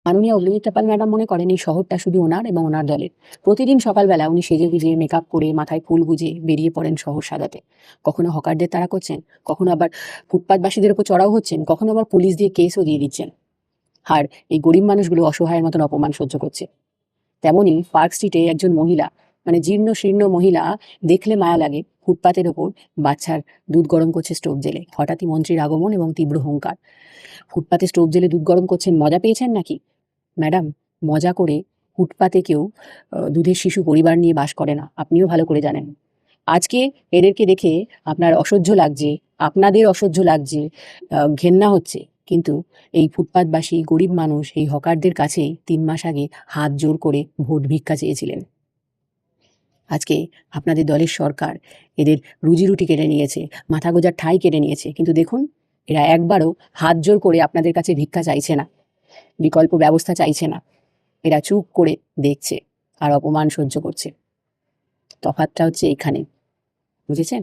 মাননীয় অগ্নিমিত্রা পাল ম্যাডাম মনে করেন এই শহরটা শুধু ওনার এবং ওনার দলের। প্রতিদিন সকালবেলা উনি সেজে গুজে মেকআপ করে মাথায় ফুল গুজে বেরিয়ে পড়েন শহর সাজাতে। কখনো হকারদের তাড়া করছেন, কখনো আবার ফুটপাতবাসীদের উপর চড়াও হচ্ছেন, কখনো আবার পুলিশ দিয়ে কেসও দিয়ে দিচ্ছেন। আর এই গরিব মানুষগুলো অসহায়ের মতন অপমান সহ্য করছে। তেমনই পার্ক স্ট্রিটে একজন মহিলা, মানে জীর্ণ শীর্ণ মহিলা, দেখলে মায়া লাগে, ফুটপাতের ওপর বাচ্চার দুধ গরম করছে স্টোভ জেলে। হঠাৎই মন্ত্রীর আগমন এবং তীব্র হুঙ্কার। ফুটপাতে স্টোভ জেলে দুধ গরম করছেন, মজা পেয়েছেন নাকি? ম্যাডাম, মজা করে ফুটপাতে কেউ দুধের শিশু পরিবার নিয়ে বাস করে না, আপনিও ভালো করে জানেন। আজকে এদেরকে দেখে আপনার অসহ্য লাগছে, আপনাদের অসহ্য লাগছে, ঘেন্না হচ্ছে, কিন্তু এই ফুটপাতবাসী গরিব মানুষ এই হকারদের কাছেই 3 মাস আগে হাত জোর করে ভোট ভিক্ষা চেয়েছিলেন। আজকে আপনাদের দলের সরকার এদের রুজিরুটি কেড়ে নিয়েছে, মাথা গোঁজার ঠাঁই কেড়ে নিয়েছে, কিন্তু দেখুন এরা একবারও হাত জোর করে আপনাদের কাছে ভিক্ষা চাইছে না, বিকল্প ব্যবস্থা চাইছে না। এরা চুপ করে দেখছে আর অপমান সহ্য করছে। তফাৎটা হচ্ছে এখানে, বুঝেছেন?